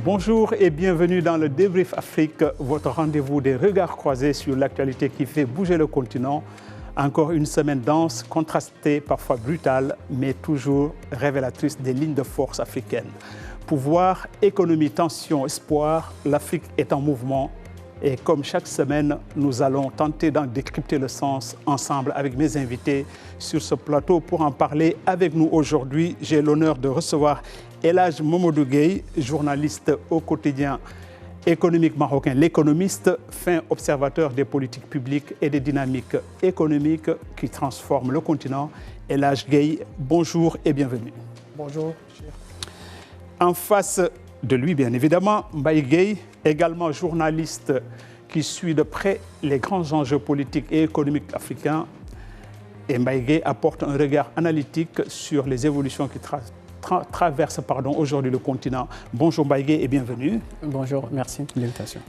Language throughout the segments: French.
Bonjour et bienvenue dans le Débrief Afrique, votre rendez-vous des regards croisés sur l'actualité qui fait bouger le continent. Encore une semaine dense, contrastée, parfois brutale, mais toujours révélatrice des lignes de force africaines. Pouvoir, économie, tension, espoir, l'Afrique est en mouvement. Et comme chaque semaine, nous allons tenter d'en décrypter le sens ensemble avec mes invités sur ce plateau. Pour en parler avec nous aujourd'hui, j'ai l'honneur de recevoir El Hadj Mamadou Gueye, journaliste au quotidien économique marocain, L'Économiste, fin observateur des politiques publiques et des dynamiques économiques qui transforment le continent. El Hadj Gueye, bonjour et bienvenue. Bonjour. En face de lui, bien évidemment, Mbaye Gueye, également journaliste qui suit de près les grands enjeux politiques et économiques africains. Et Mbaye Gueye apporte un regard analytique sur les évolutions qui traversent aujourd'hui le continent. Bonjour Mbaye Gueye et bienvenue. Bonjour, merci de l'invitation.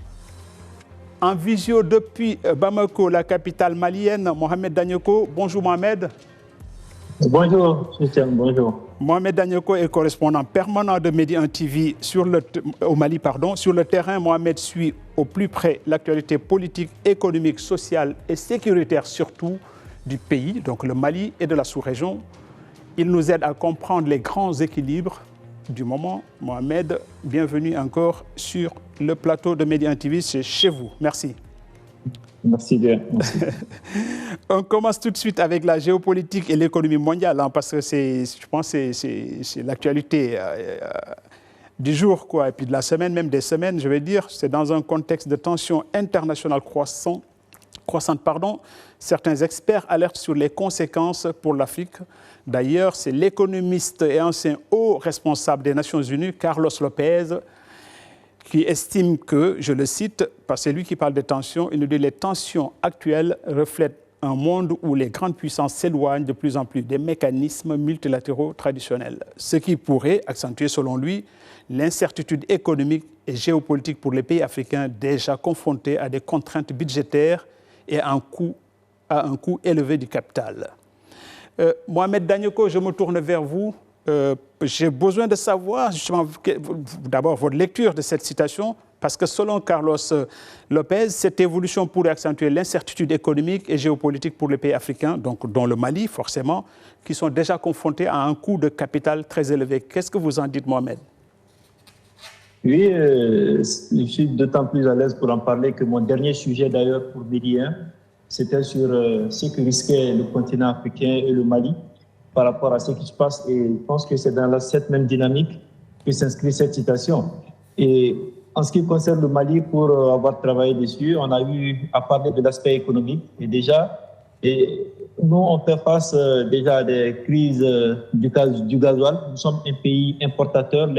En visio depuis Bamako, la capitale malienne, Mohamed Danyoko. Bonjour Mohamed. Bonjour, Christian, bonjour. Mohamed Danyoko est correspondant permanent de Medi 1 TV au Mali. Sur le terrain, Mohamed suit au plus près l'actualité politique, économique, sociale et sécuritaire surtout du pays, donc le Mali et de la sous-région. Il nous aide à comprendre les grands équilibres du moment. Mohamed, bienvenue encore sur le plateau de Medi 1 TV, c'est chez vous. Merci. Merci bien. Merci. On commence tout de suite avec la géopolitique et l'économie mondiale, parce que je pense que c'est l'actualité du jour, et puis de la semaine, même des semaines, je vais dire. C'est dans un contexte de tensions internationales croissantes. Certains experts alertent sur les conséquences pour l'Afrique. D'ailleurs, c'est l'économiste et ancien haut responsable des Nations Unies, Carlos Lopez, qui estime que, je le cite, parce que c'est lui qui parle des tensions, il nous dit que les tensions actuelles reflètent un monde où les grandes puissances s'éloignent de plus en plus des mécanismes multilatéraux traditionnels, ce qui pourrait accentuer, selon lui, l'incertitude économique et géopolitique pour les pays africains déjà confrontés à des contraintes budgétaires et à un coût élevé du capital. Mohamed Danyoko, je me tourne vers vous. J'ai besoin de savoir justement d'abord votre lecture de cette citation, parce que selon Carlos Lopez, cette évolution pourrait accentuer l'incertitude économique et géopolitique pour les pays africains, donc dont le Mali forcément, qui sont déjà confrontés à un coût de capital très élevé. Qu'est-ce que vous en dites, Mohamed? Oui, je suis d'autant plus à l'aise pour en parler que mon dernier sujet d'ailleurs pour Midi 1, c'était sur ce que risquait le continent africain et le Mali par rapport à ce qui se passe. Et je pense que c'est dans cette même dynamique que s'inscrit cette citation. Et en ce qui concerne le Mali, pour avoir travaillé dessus, on a eu à parler de l'aspect économique. Et nous, on fait face déjà à des crises du gasoil. Nous sommes un pays importateur.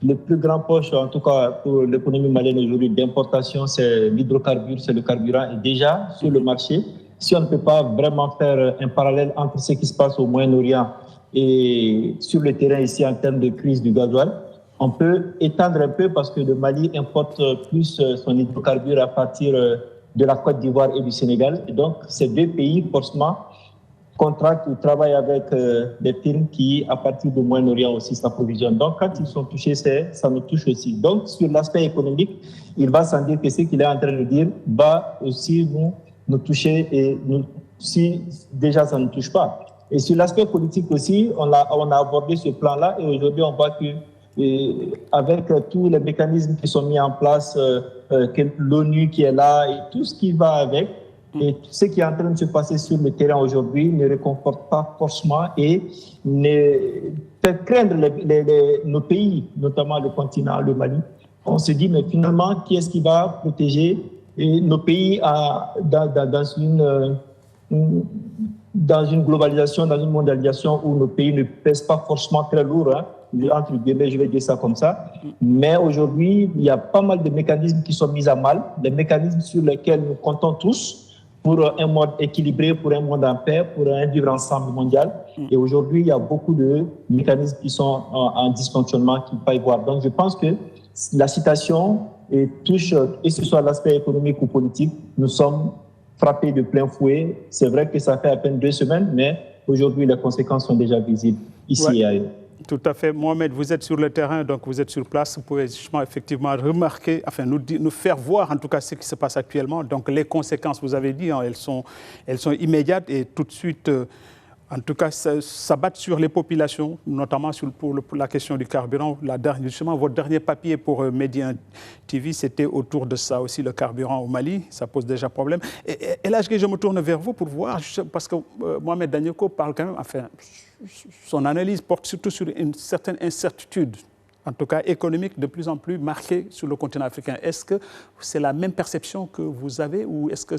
Le plus grand poche, en tout cas pour l'économie malienne aujourd'hui, d'importation, c'est l'hydrocarbure, c'est le carburant. Et déjà, sur le marché, si on ne peut pas vraiment faire un parallèle entre ce qui se passe au Moyen-Orient et sur le terrain ici en termes de crise du gasoil, on peut étendre un peu parce que le Mali importe plus son hydrocarbure à partir de la Côte d'Ivoire et du Sénégal. Et donc, ces deux pays, forcément, contractent ou travaillent avec des firmes qui, à partir du Moyen-Orient aussi, s'approvisionnent. Donc, quand ils sont touchés, ça nous touche aussi. Donc, sur l'aspect économique, il va sans dire que ce qu'il est en train de dire va aussi nous toucher, et si déjà ça ne touche pas. Et sur l'aspect politique aussi, on a abordé ce plan-là, et aujourd'hui, on voit que avec tous les mécanismes qui sont mis en place, l'ONU qui est là, et tout ce qui va avec, et tout ce qui est en train de se passer sur le terrain aujourd'hui ne réconforte pas forcément et fait craindre nos pays, notamment le continent, le Mali. On se dit, mais finalement, qui est-ce qui va protéger nos pays dans une globalisation, dans une mondialisation où nos pays ne pèsent pas forcément très lourd, entre guillemets, je vais dire ça comme ça. Mais aujourd'hui, il y a pas mal de mécanismes qui sont mis à mal, des mécanismes sur lesquels nous comptons tous pour un monde équilibré, pour un monde en paix, pour un vivre ensemble mondial. Et aujourd'hui, il y a beaucoup de mécanismes qui sont en dysfonctionnement, qui ne peuvent pas y voir. Donc, je pense que la citation touche, et ce soit l'aspect économique ou politique, nous sommes frappés de plein fouet. C'est vrai que ça fait à peine 2 semaines, mais aujourd'hui, les conséquences sont déjà visibles ici et ailleurs. Tout à fait. Mohamed, vous êtes sur le terrain, donc vous êtes sur place. Vous pouvez justement, effectivement, remarquer, enfin, nous faire voir en tout cas ce qui se passe actuellement. Donc les conséquences, vous avez dit, hein, elles sont immédiates et tout de suite, en tout cas, s'abattent sur les populations, notamment pour la question du carburant. Justement, votre dernier papier pour Média TV, c'était autour de ça aussi, le carburant au Mali. Ça pose déjà problème. Et là, je me tourne vers vous pour voir, parce que Mohamed Danyoko parle quand même, enfin, son analyse porte surtout sur une certaine incertitude, en tout cas économique, de plus en plus marquée sur le continent africain. Est-ce que c'est la même perception que vous avez ou est-ce que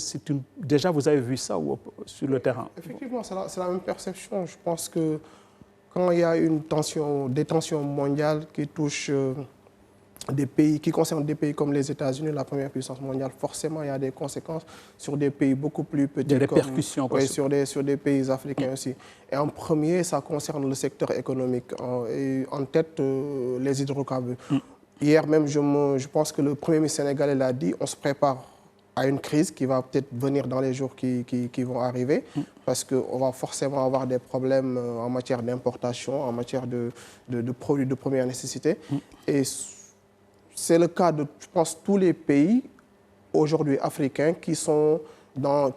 déjà vous avez vu ça sur le terrain? Effectivement, c'est la même perception. Je pense que quand il y a des tensions mondiales qui touchent des pays, qui concernent des pays comme les États-Unis, la première puissance mondiale, forcément il y a des conséquences sur des pays beaucoup plus petits. Des répercussions. Sur des pays africains aussi. Et en premier, ça concerne le secteur économique. En tête, les hydrocarbures. Hier même, je pense que le Premier ministre sénégalais l'a dit, on se prépare à une crise qui va peut-être venir dans les jours qui vont arriver, parce qu'on va forcément avoir des problèmes en matière d'importation, en matière de produits de première nécessité. Et c'est le cas de, je pense, tous les pays aujourd'hui africains qui sont dans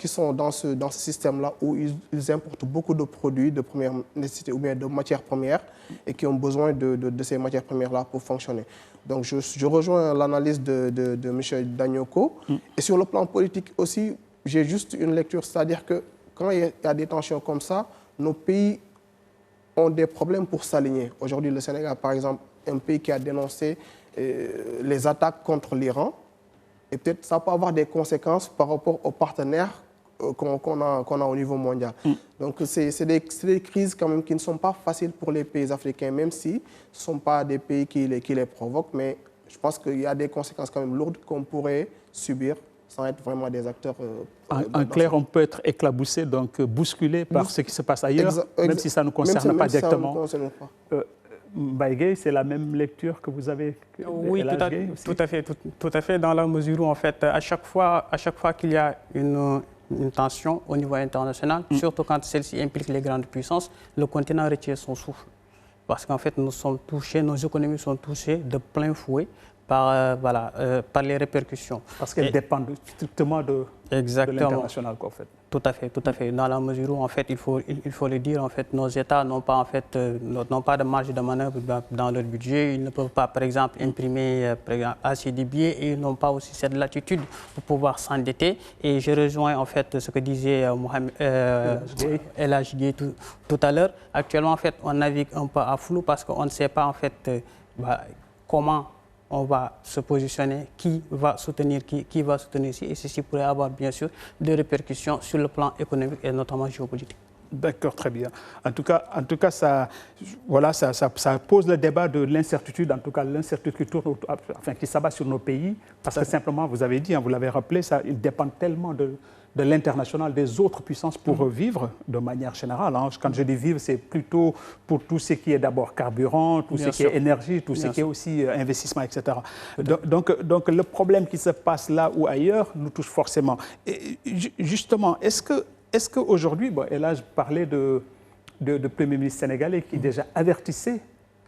ce système-là où ils importent beaucoup de produits de première nécessité ou bien de matières premières et qui ont besoin de ces matières premières-là pour fonctionner. Donc je rejoins l'analyse de M. Danyoko. Et sur le plan politique aussi, j'ai juste une lecture, c'est-à-dire que quand il y a des tensions comme ça, nos pays ont des problèmes pour s'aligner. Aujourd'hui, le Sénégal, par exemple, est un pays qui a dénoncé les attaques contre l'Iran. Et peut-être ça peut avoir des conséquences par rapport aux partenaires qu'on a au niveau mondial. Donc c'est des crises quand même qui ne sont pas faciles pour les pays africains, même si ce ne sont pas des pays qui les provoquent. Mais je pense qu'il y a des conséquences quand même lourdes qu'on pourrait subir sans être vraiment des acteurs. En clair, on peut être éclaboussé, donc bousculé par ce qui se passe ailleurs, même si ça ne nous concerne pas directement. Baïgué, c'est la même lecture que vous avez? Oui, tout à fait, dans la mesure où, en fait, à chaque fois qu'il y a une tension au niveau international, surtout quand celle-ci implique les grandes puissances, le continent retient son souffle. Parce qu'en fait, nous sommes touchés, nos économies sont touchées de plein fouet par les répercussions. Parce qu'elles dépendent strictement de l'international, en fait. Tout à fait. Dans la mesure où, en fait, il faut le dire, en fait, nos États n'ont pas de marge de manœuvre dans leur budget. Ils ne peuvent pas, par exemple, imprimer assez de billets et ils n'ont pas aussi cette latitude pour pouvoir s'endetter. Et je rejoins, en fait, ce que disait El Hadji Gueye tout à l'heure. Actuellement, en fait, on navigue un peu à flou parce qu'on ne sait pas, en fait, comment on va se positionner, qui va soutenir ici, et ceci pourrait avoir bien sûr des répercussions sur le plan économique et notamment géopolitique. D'accord, très bien. En tout cas, ça pose le débat de l'incertitude, en tout cas l'incertitude qui s'abat sur nos pays, parce que simplement, vous avez dit, vous l'avez rappelé, ils dépendent tellement de l'international, des autres puissances pour vivre de manière générale. Quand je dis vivre, c'est plutôt pour tout ce qui est d'abord carburant, tout ce qui est énergie, tout ce qui est aussi investissement, etc. Donc le problème qui se passe là ou ailleurs nous touche forcément. Et justement, est-ce qu'aujourd'hui, et là je parlais de Premier ministre sénégalais qui déjà avertissait,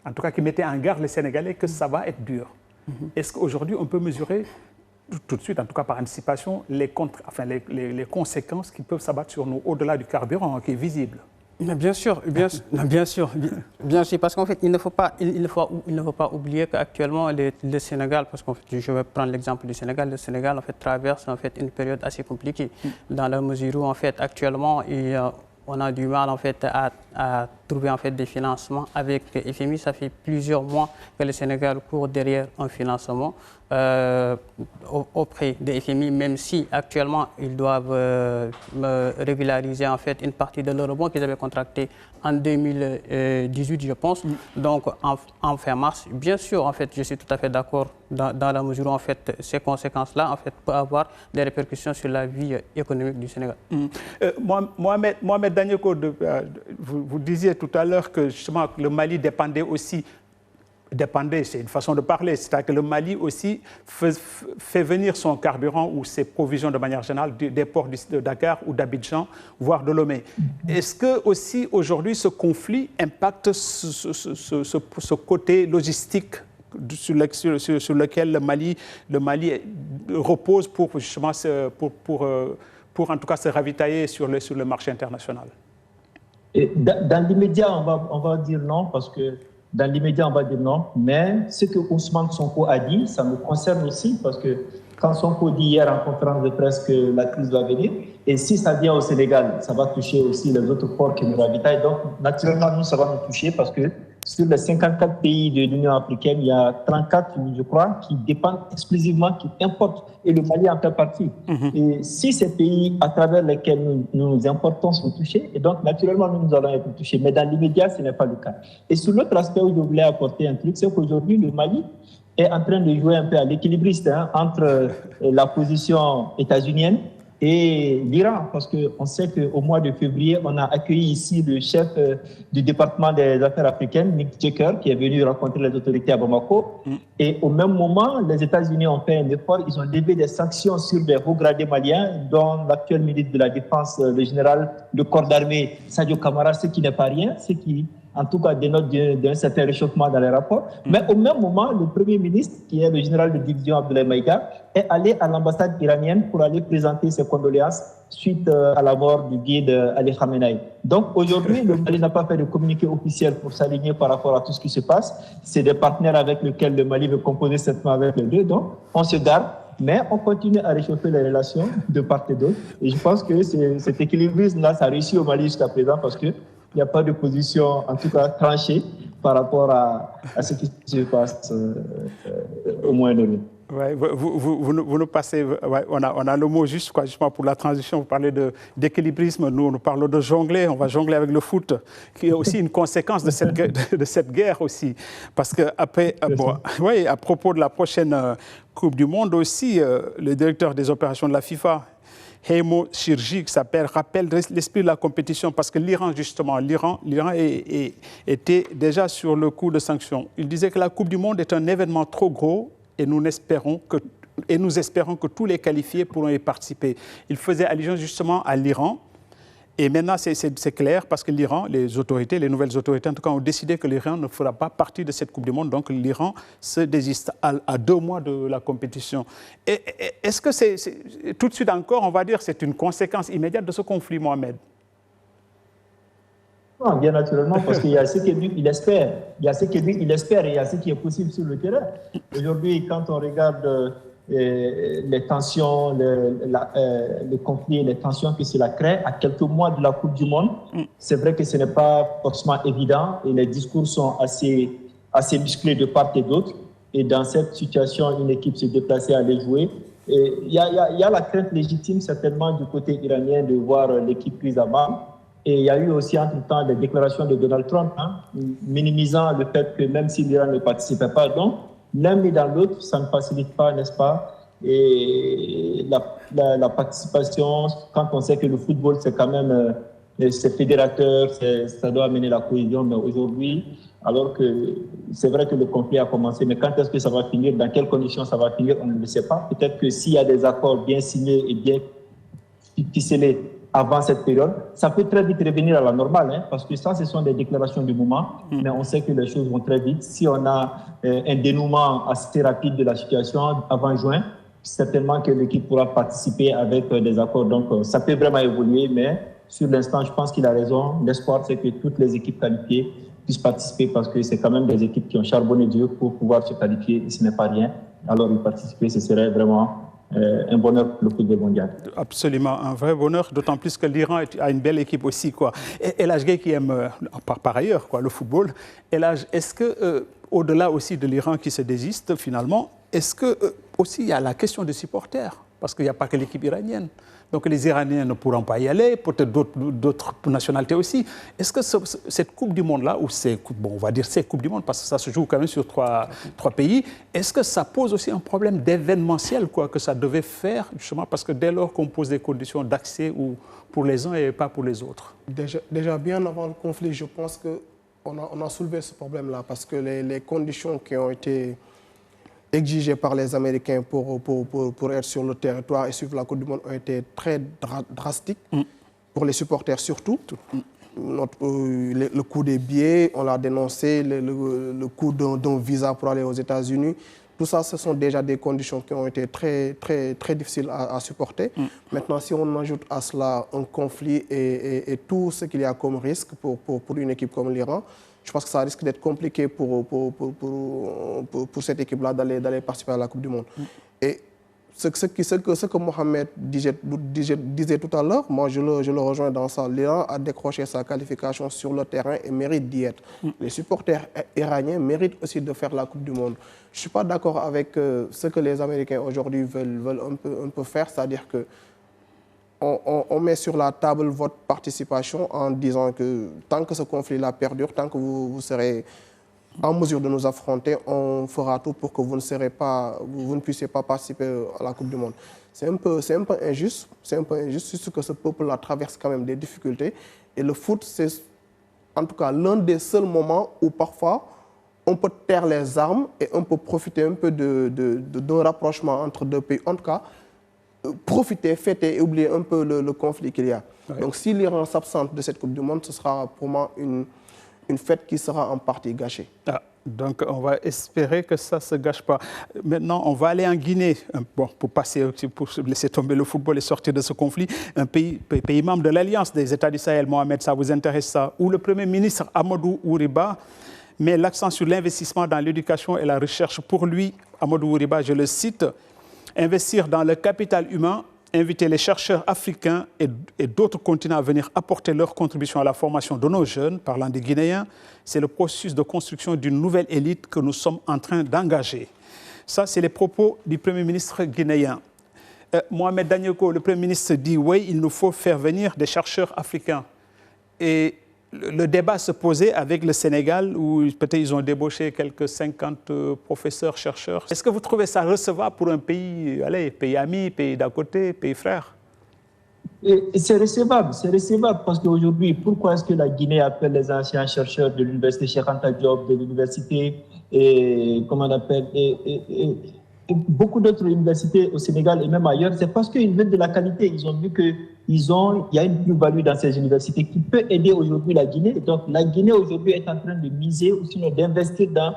en tout cas qui mettait en garde les Sénégalais que ça va être dur. Est-ce qu'aujourd'hui on peut mesurer tout de suite, en tout cas par anticipation, les conséquences qui peuvent s'abattre sur nous au-delà du carburant qui est visible? Bien sûr, parce qu'en fait, il ne faut pas oublier qu'actuellement, le Sénégal, parce que je vais prendre l'exemple du Sénégal, le Sénégal en fait, traverse en fait, une période assez compliquée, dans la mesure où en fait, actuellement, on a du mal en fait, à trouver en fait, des financements avec FMI. Ça fait plusieurs mois que le Sénégal court derrière un financement auprès de FMI, même si actuellement ils doivent régulariser en fait, une partie de l'eurobond qu'ils avaient contracté en 2018, je pense. Donc en fin mars, bien sûr, en fait, je suis tout à fait d'accord dans la mesure où en fait, ces conséquences-là en fait, peuvent avoir des répercussions sur la vie économique du Sénégal. Mohamed Danyoko, vous disiez tout à l'heure que justement le Mali dépendait aussi dépendait, c'est une façon de parler, c'est-à-dire que le Mali aussi fait venir son carburant ou ses provisions de manière générale des ports de Dakar ou d'Abidjan, voire de Lomé. Est-ce que aussi aujourd'hui ce conflit impacte ce côté logistique sur lequel le Mali repose pour justement pour en tout cas se ravitailler sur le marché international? Et dans l'immédiat, on va dire non, parce que dans l'immédiat, on va dire non. Mais ce que Ousmane Sonko a dit, ça nous concerne aussi, parce que quand Sonko dit hier en conférence de presse que la crise va venir, et si ça vient au Sénégal, ça va toucher aussi les autres ports qui nous ravitaillent. Donc, naturellement, nous, ça va nous toucher, parce que sur les 54 pays de l'Union africaine, il y a 34, je crois, qui dépendent exclusivement, qui importent, et le Mali en fait partie. Et si ces pays à travers lesquels nous importons sont touchés, et donc naturellement nous allons être touchés. Mais dans l'immédiat, ce n'est pas le cas. Et sur l'autre aspect où je voulais apporter un truc, c'est qu'aujourd'hui, le Mali est en train de jouer un peu à l'équilibriste entre la position états-unienne et l'Iran, parce qu'on sait qu'au mois de février, on a accueilli ici le chef du département des affaires africaines, Mick Jecker, qui est venu rencontrer les autorités à Bamako. Et au même moment, les États-Unis ont fait un effort, ils ont levé des sanctions sur des hauts gradés maliens, dont l'actuel ministre de la Défense, le général de corps d'armée, Sadio Camara, ce qui n'est pas rien, ce qui en tout cas dénote d'un certain réchauffement dans les rapports. Mais au même moment, le Premier ministre, qui est le général de division Abdoulaye Maïga, est allé à l'ambassade iranienne pour aller présenter ses condoléances suite à la mort du guide Ali Khamenei. Donc aujourd'hui, le Mali n'a pas fait de communiqué officiel pour s'aligner par rapport à tout ce qui se passe. C'est des partenaires avec lesquels le Mali veut composer certainement avec les deux. Donc on se garde, mais on continue à réchauffer les relations de part et d'autre. Et je pense que cet équilibrisme-là, ça a réussi au Mali jusqu'à présent, parce que il n'y a pas de position, en tout cas, tranchée par rapport à ce qui se passe au Moyen-Orient. Ouais, vous nous passez, on a le mot juste, justement pour la transition, vous parlez d'équilibrisme, nous parlons de jongler, on va jongler avec le foot, qui est aussi une conséquence de cette guerre aussi. Parce que après, à propos de la prochaine Coupe du Monde aussi, le directeur des opérations de la FIFA, Heimo Chirji, qui rappelle l'esprit de la compétition, parce que l'Iran était déjà sur le coup de sanctions. Il disait que la Coupe du Monde est un événement trop gros et nous espérons que tous les qualifiés pourront y participer. Il faisait allusion justement à l'Iran. Et maintenant, c'est clair, parce que l'Iran, les nouvelles autorités, en tout cas, ont décidé que l'Iran ne fera pas partie de cette Coupe du Monde. Donc, l'Iran se désiste à 2 mois de la compétition. Est-ce que c'est tout de suite encore, on va dire, c'est une conséquence immédiate de ce conflit, Mohamed? Non, bien naturellement, parce qu'il y a ce que lui, il espère. Il y a ce que lui, il espère et il y a ce qui est possible sur le terrain. Aujourd'hui, quand on regarde les tensions, les conflits, les tensions que cela crée à quelques mois de la Coupe du Monde, c'est vrai que ce n'est pas forcément évident et les discours sont assez musclés de part et d'autre. Et dans cette situation, une équipe se déplacer à aller jouer. Il y a la crainte légitime certainement du côté iranien de voir l'équipe prise à mal. Et il y a eu aussi entre-temps des déclarations de Donald Trump, minimisant le fait que même si l'Iran ne participait pas, donc l'un mis dans l'autre, ça ne facilite pas, n'est-ce pas? Et la participation, quand on sait que le football, c'est quand même, c'est fédérateur, ça doit amener la cohésion, mais aujourd'hui, alors que c'est vrai que le conflit a commencé, mais quand est-ce que ça va finir, dans quelles conditions ça va finir, on ne le sait pas. Peut-être que s'il y a des accords bien signés et bien ficelés avant cette période, ça peut très vite revenir à la normale, parce que ça, ce sont des déclarations du moment, mais on sait que les choses vont très vite. Si on a un dénouement assez rapide de la situation avant juin, certainement que l'équipe pourra participer avec des accords. Donc, ça peut vraiment évoluer, mais sur l'instant, je pense qu'il a raison. L'espoir, c'est que toutes les équipes qualifiées puissent participer, parce que c'est quand même des équipes qui ont charbonné dur pour pouvoir se qualifier, et ce n'est pas rien. Alors, y participer, ce serait vraiment un bonheur pour le football mondial. Absolument, un vrai bonheur, d'autant plus que l'Iran a une belle équipe aussi, quoi. Et El Hadj Gueye qui aime par ailleurs le football. El Hadj, est-ce que au-delà aussi de l'Iran qui se désiste finalement, est-ce que aussi il y a la question des supporters, parce qu'il n'y a pas que l'équipe iranienne. Donc les Iraniens ne pourront pas y aller, peut-être d'autres nationalités aussi. Est-ce que cette Coupe du Monde-là, ou on va dire ces Coupes du Monde, parce que ça se joue quand même sur trois pays, est-ce que ça pose aussi un problème d'événementiel, que ça devait faire, justement, parce que dès lors qu'on pose des conditions d'accès pour les uns et pas pour les autres? Déjà bien avant le conflit, je pense que on a soulevé ce problème-là parce que les conditions qui ont été exigées par les Américains pour être sur le territoire et suivre la Coupe du Monde ont été très drastiques, pour les supporters surtout. Le coût des billets, on l'a dénoncé, le coût d'un visa pour aller aux États-Unis. Tout ça, ce sont déjà des conditions qui ont été très, très, très difficiles à supporter. Maintenant, si on ajoute à cela un conflit et tout ce qu'il y a comme risque pour une équipe comme l'Iran, je pense que ça risque d'être compliqué pour cette équipe-là d'aller participer à la Coupe du Monde. Et ce que Mohamed disait tout à l'heure, moi je le rejoins dans ça. L'Iran a décroché sa qualification sur le terrain et mérite d'y être. Les supporters iraniens méritent aussi de faire la Coupe du Monde. Je ne suis pas d'accord avec ce que les Américains aujourd'hui veulent un peu faire, c'est-à-dire que on met sur la table votre participation en disant que tant que ce conflit-là perdure, tant que vous serez en mesure de nous affronter, on fera tout pour que vous ne puissiez pas participer à la Coupe du Monde. C'est un peu injuste. C'est un peu injuste, surtout que ce peuple-là traverse quand même des difficultés. Et le foot, c'est en tout cas l'un des seuls moments où parfois on peut taire les armes et on peut profiter un peu d'un rapprochement entre deux pays. En tout cas, profiter, fêter et oublier un peu le conflit qu'il y a. Ouais. Donc si l'Iran s'absente de cette Coupe du Monde, ce sera pour moi une fête qui sera en partie gâchée. Ah, donc on va espérer que ça ne se gâche pas. Maintenant, on va aller en Guinée, pour laisser tomber le football et sortir de ce conflit, un pays membre de l'Alliance des États du Sahel. Mohamed, ça vous intéresse ça? Où le Premier ministre Amadou Ouriba met l'accent sur l'investissement dans l'éducation et la recherche. Pour lui, Amadou Ouriba, je le cite, investir dans le capital humain, inviter les chercheurs africains et d'autres continents à venir apporter leur contribution à la formation de nos jeunes, parlant des Guinéens, c'est le processus de construction d'une nouvelle élite que nous sommes en train d'engager. Ça, c'est les propos du Premier ministre guinéen. Mohamed Danioko, le Premier ministre, dit oui, il nous faut faire venir des chercheurs africains. Et le débat se posait avec le Sénégal, où peut-être ils ont débauché quelques 50 professeurs, chercheurs. Est-ce que vous trouvez ça recevable pour un pays, pays ami, pays d'à côté, pays frère? C'est recevable parce qu'aujourd'hui, pourquoi est-ce que la Guinée appelle les anciens chercheurs de l'université Cheikh Anta Diop, de l'université, beaucoup d'autres universités au Sénégal et même ailleurs, c'est parce qu'ils veulent de la qualité. Ils ont vu qu'il y a une plus-value dans ces universités qui peut aider aujourd'hui la Guinée. Donc la Guinée aujourd'hui est en train de miser ou sinon d'investir dans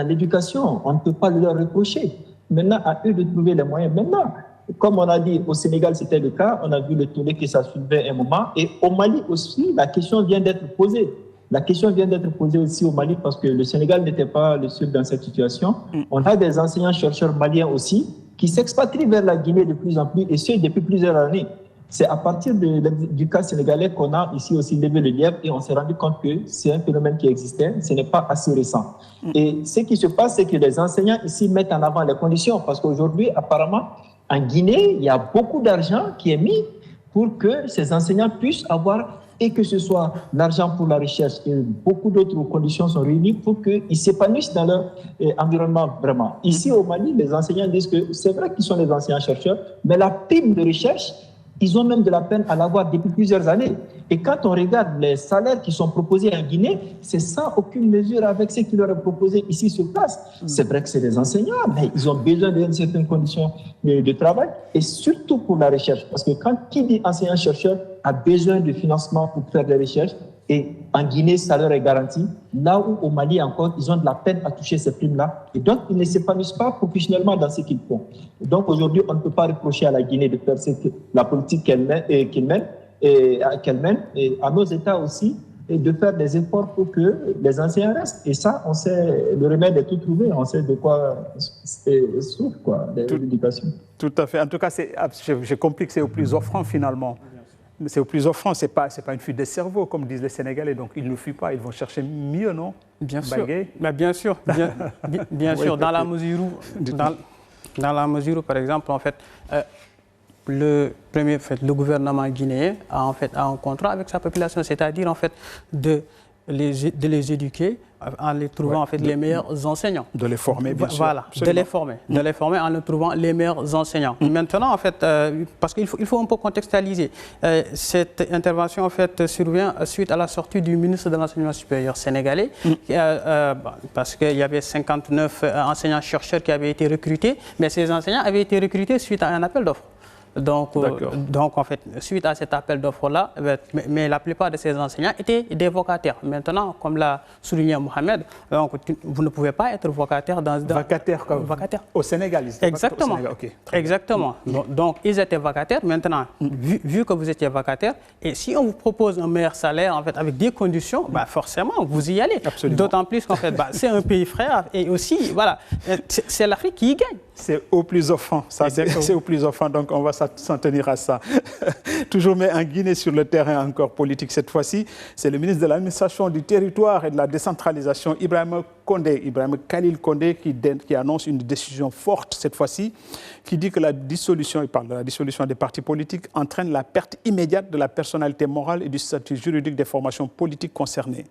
l'éducation. On ne peut pas leur reprocher. Maintenant, à eux de trouver les moyens. Maintenant, comme on a dit, au Sénégal, c'était le cas. On a vu le tollé que ça soulevait un moment. Et au Mali aussi, la question vient d'être posée. La question vient d'être posée aussi au Mali parce que le Sénégal n'était pas le seul dans cette situation. On a des enseignants-chercheurs maliens aussi qui s'expatrient vers la Guinée de plus en plus et ce depuis plusieurs années. C'est à partir du cas sénégalais qu'on a ici aussi levé le lièvre et on s'est rendu compte que c'est un phénomène qui existait, ce n'est pas assez récent. Et ce qui se passe, c'est que les enseignants ici mettent en avant les conditions parce qu'aujourd'hui, apparemment, en Guinée, il y a beaucoup d'argent qui est mis pour que ces enseignants puissent avoir et que ce soit l'argent pour la recherche et beaucoup d'autres conditions sont réunies pour qu'ils s'épanouissent dans leur environnement vraiment. Ici au Mali, les enseignants disent que c'est vrai qu'ils sont des enseignants-chercheurs, mais la prime de recherche, ils ont même de la peine à l'avoir depuis plusieurs années. Et quand on regarde les salaires qui sont proposés en Guinée, c'est sans aucune mesure avec ce qui leur est proposé ici sur place. C'est vrai que c'est des enseignants, mais ils ont besoin de certaines conditions de travail et surtout pour la recherche. Parce que qui dit enseignant-chercheur a besoin de financement pour faire des recherches et en Guinée, ça leur est garanti. Là où au Mali encore, ils ont de la peine à toucher ces primes-là. Et donc, ils ne s'épanouissent pas professionnellement dans ce qu'ils font. Donc, aujourd'hui, on ne peut pas reprocher à la Guinée de faire la politique qu'elle mène et à nos États aussi, et de faire des efforts pour que les enseignants restent. Et ça, on sait, le remède est tout trouvé, on sait de quoi souffre l'éducation. Tout à fait. En tout cas, j'ai compris que c'est au plus offrant finalement. C'est au plus offrant, ce n'est pas une fuite des cerveaux, comme disent les Sénégalais. Donc, ils ne fuient pas, ils vont chercher mieux, non? Bien sûr. Bien sûr, bien sûr. Dans la mesure où, par exemple, en fait, le gouvernement guinéen a un contrat avec sa population, c'est-à-dire en fait de les éduquer en les trouvant en fait les meilleurs enseignants. De les former, bien sûr. Voilà, de les former en les trouvant les meilleurs enseignants. Maintenant, en fait, parce qu'il faut un peu contextualiser, cette intervention en fait survient suite à la sortie du ministre de l'Enseignement supérieur sénégalais, parce qu'il y avait 59 enseignants-chercheurs qui avaient été recrutés, mais ces enseignants avaient été recrutés suite à un appel d'offres. Donc, en fait, suite à cet appel d'offres-là, mais la plupart de ces enseignants étaient des vacataires. Maintenant, comme l'a souligné Mohamed, donc, vous ne pouvez pas être vacataire dans... Vacataire comme vacataire. Au Sénégal, exactement. Au Sénégal. Okay. Exactement. Donc, ils étaient vacataires. Maintenant, vu que vous étiez vacataire, et si on vous propose un meilleur salaire, en fait, avec des conditions, forcément, vous y allez. D'autant plus qu'en fait, c'est un pays frère. Et aussi, voilà, c'est l'Afrique qui y gagne. C'est au plus offrant. C'est au plus offrant. Donc, on va s'en tenir à ça. Toujours mais en Guinée, sur le terrain encore politique cette fois-ci, c'est le ministre de l'administration du territoire et de la décentralisation, Ibrahim Khalil Condé, qui annonce une décision forte cette fois-ci, qui dit que il parle de la dissolution des partis politiques, entraîne la perte immédiate de la personnalité morale et du statut juridique des formations politiques concernées.